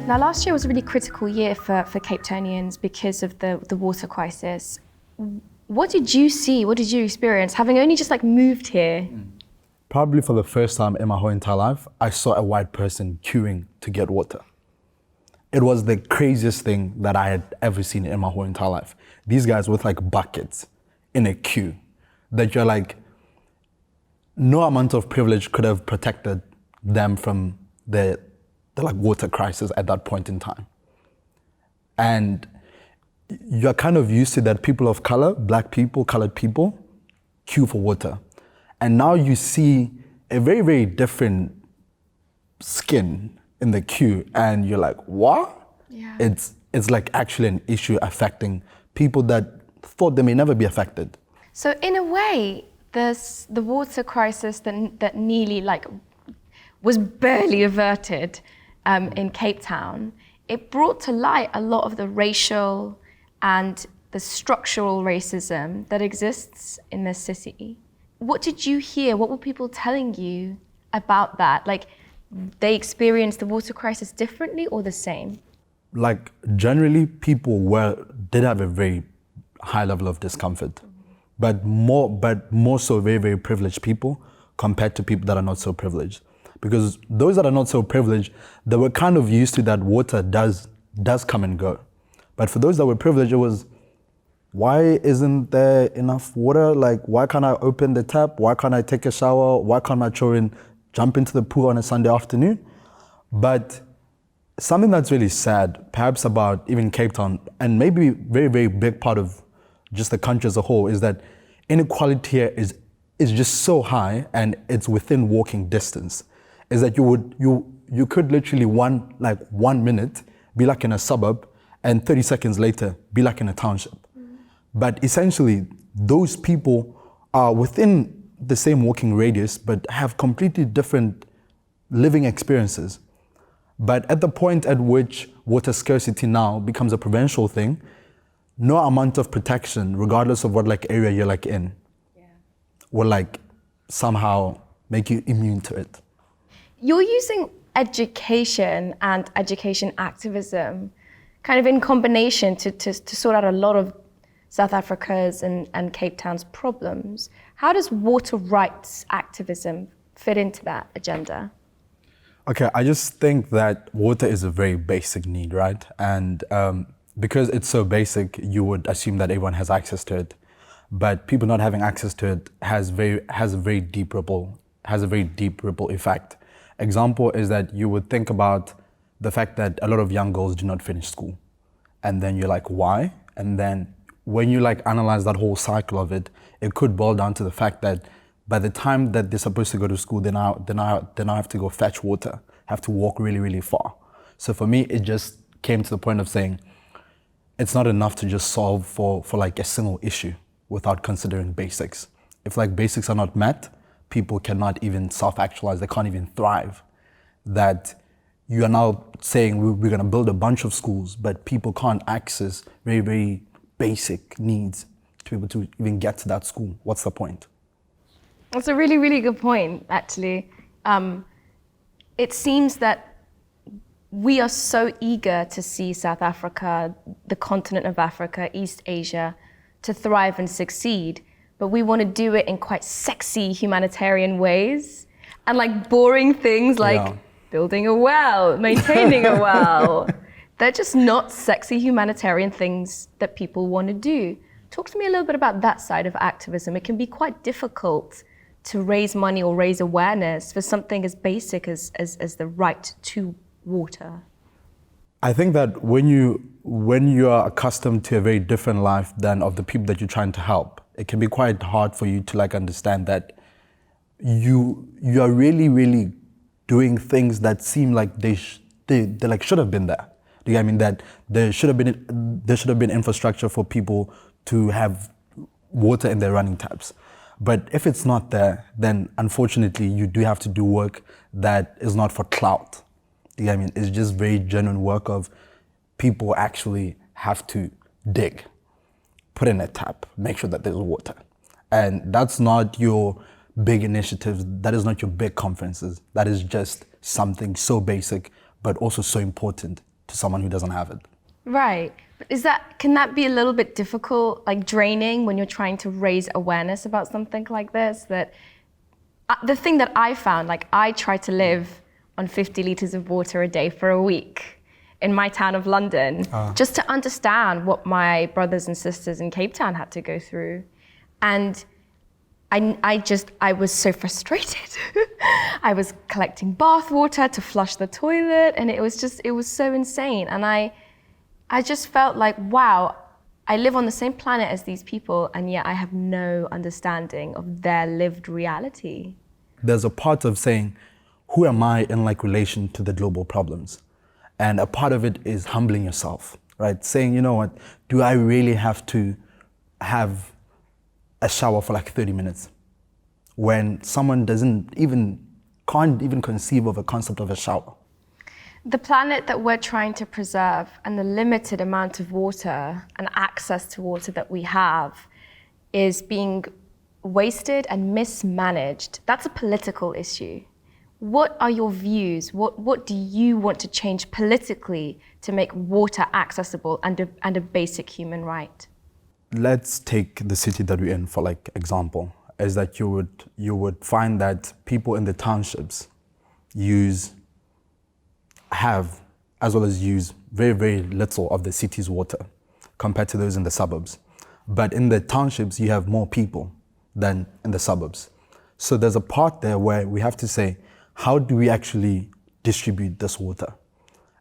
Now, last year was a really critical year for Cape Townians because of the water crisis. What did you see? What did you experience, having only just moved here? Probably for the first time in my whole entire life, I saw a white person queuing to get water. It was the craziest thing that I had ever seen in my whole entire life. These guys with buckets in a queue that you're no amount of privilege could have protected them from the water crisis at that point in time. And you're kind of used to that people of color, black people, colored people, queue for water. And now you see a very, very different skin in the queue and you're like, what? Yeah. It's actually an issue affecting people that thought they may never be affected. So in a way, the water crisis that nearly was barely averted in Cape Town, it brought to light a lot of the racial and the structural racism that exists in this city. What did you hear? What were people telling you about that? They experienced the water crisis differently or the same? Generally, people did have a very high level of discomfort, but more so very, very privileged people compared to people that are not so privileged. Because those that are not so privileged, they were kind of used to that water does come and go. But for those that were privileged, it was, why isn't there enough water? Why can't I open the tap? Why can't I take a shower? Why can't my children jump into the pool on a Sunday afternoon? But something that's really sad, perhaps about even Cape Town, and maybe a very, very big part of just the country as a whole, is that inequality here is just so high and it's within walking distance. Is that you could literally one minute be in a suburb and 30 seconds later be in a township. But essentially, those people are within the same walking radius, but have completely different living experiences. But at the point at which water scarcity now becomes a provincial thing, no amount of protection, regardless of what area you're in, will somehow make you immune to it. You're using education and education activism kind of in combination to sort out a lot of South Africa's and Cape Town's problems. How does water rights activism fit into that agenda? Okay, I just think that water is a very basic need, right? And because it's so basic, you would assume that everyone has access to it. But people not having access to it has a very deep ripple effect. Example is that you would think about the fact that a lot of young girls do not finish school. And then you're like, why? And then when you analyze that whole cycle of it, it could boil down to the fact that by the time that they're supposed to go to school, they now have to go fetch water, have to walk really, really far. So for me, it just came to the point of saying, it's not enough to just solve for a single issue without considering basics. If basics are not met, people cannot even self-actualize, they can't even thrive. That you are now saying we're gonna build a bunch of schools, but people can't access very, very basic needs to be able to even get to that school. What's the point? That's a really, really good point, actually. It seems that we are so eager to see South Africa, the continent of Africa, East Asia, to thrive and succeed, but we want to do it in quite sexy humanitarian ways and boring things building a well, maintaining a well. They're just not sexy humanitarian things that people want to do. Talk to me a little bit about that side of activism. It can be quite difficult to raise money or raise awareness for something as basic as the right to water. I think that when you are accustomed to a very different life than of the people that you're trying to help, it can be quite hard for you to understand that you are really, really doing things that seem like they should have been there. Do you know what I mean? That there should have been infrastructure for people to have water in their running taps. But if it's not there, then unfortunately you do have to do work that is not for clout. Do you know what I mean? It's just very genuine work of people actually have to dig, put in a tap, make sure that there's water. And that's not your big initiatives, that is not your big conferences. That is just something so basic, but also so important to someone who doesn't have it. Right. But can that be a little bit difficult, like draining when you're trying to raise awareness about something like this? That the thing that I found, like I try to live on 50 liters of water a day for a week in my town of London, just to understand what my brothers and sisters in Cape Town had to go through. And I was so frustrated. I was collecting bath water to flush the toilet, and it was so insane. And I just felt like, wow, I live on the same planet as these people, and yet I have no understanding of their lived reality. There's a part of saying, who am I in like relation to the global problems? And a part of it is humbling yourself, right? Saying, you know what, do I really have to have a shower for like 30 minutes when someone can't even conceive of a concept of a shower? The planet that we're trying to preserve and the limited amount of water and access to water that we have is being wasted and mismanaged. That's a political issue. What are your views? What do you want to change politically to make water accessible and a basic human right? Let's take the city that we're in for like example, is that you would find that people in the townships have as well as use very, very little of the city's water compared to those in the suburbs. But in the townships, you have more people than in the suburbs. So there's a part there where we have to say, how do we actually distribute this water?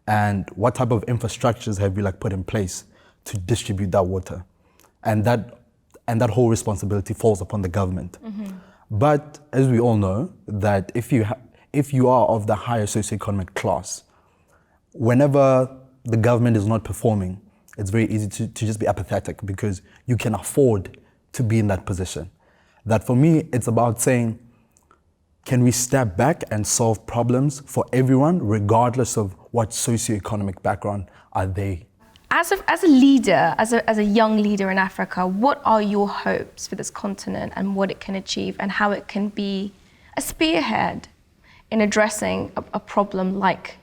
And what type of infrastructures have we like put in place to distribute that water? And that whole responsibility falls upon the government. Mm-hmm. But as we all know, that if you are of the higher socioeconomic class, whenever the government is not performing, it's very easy to just be apathetic because you can afford to be in that position. That for me, it's about saying, can we step back and solve problems for everyone, regardless of what socioeconomic background are they? As a leader, as a young leader in Africa, what are your hopes for this continent and what it can achieve and how it can be a spearhead in addressing a problem like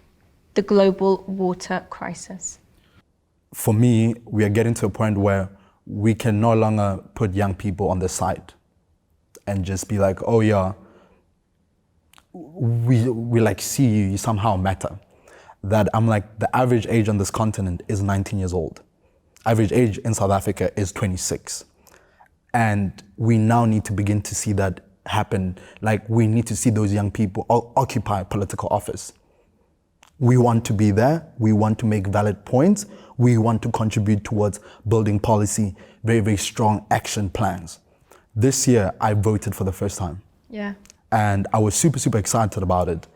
the global water crisis? For me, we are getting to a point where we can no longer put young people on the side and just be like, oh yeah, we like see you, you somehow matter. That I'm like, the average age on this continent is 19 years old. Average age in South Africa is 26. And we now need to begin to see that happen. Like we need to see those young people occupy political office. We want to be there. We want to make valid points. We want to contribute towards building policy, very, very strong action plans. This year, I voted for the first time. Yeah. And I was super, super excited about it.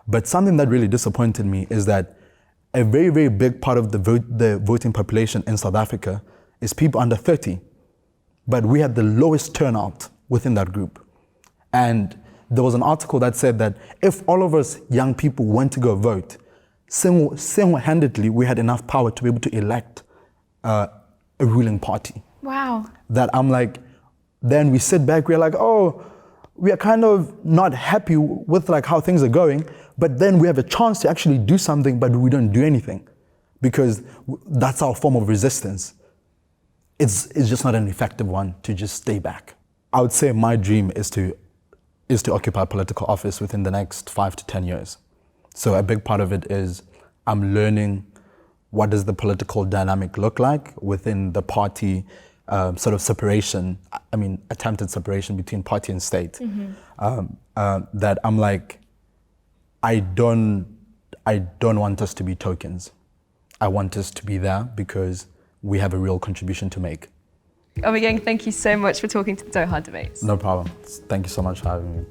But something that really disappointed me is that a very, very big part of the voting population in South Africa is people under 30. But we had the lowest turnout within that group. And there was an article that said that if all of us young people went to go vote, single-handedly, we had enough power to be able to elect a ruling party. Wow. That I'm like, then we sit back, we're like, oh, we are kind of not happy with like how things are going, but then we have a chance to actually do something, but we don't do anything because that's our form of resistance. It's just not an effective one to just stay back. I would say my dream is to occupy political office within the next 5 to 10 years. So a big part of it is I'm learning what does the political dynamic look like within the party sort of separation, attempted separation between party and state. Mm-hmm. That I'm like, I don't want us to be tokens. I want us to be there because we have a real contribution to make. Obakeng, thank you so much for talking to the Doha Debates. No problem. Thank you so much for having me.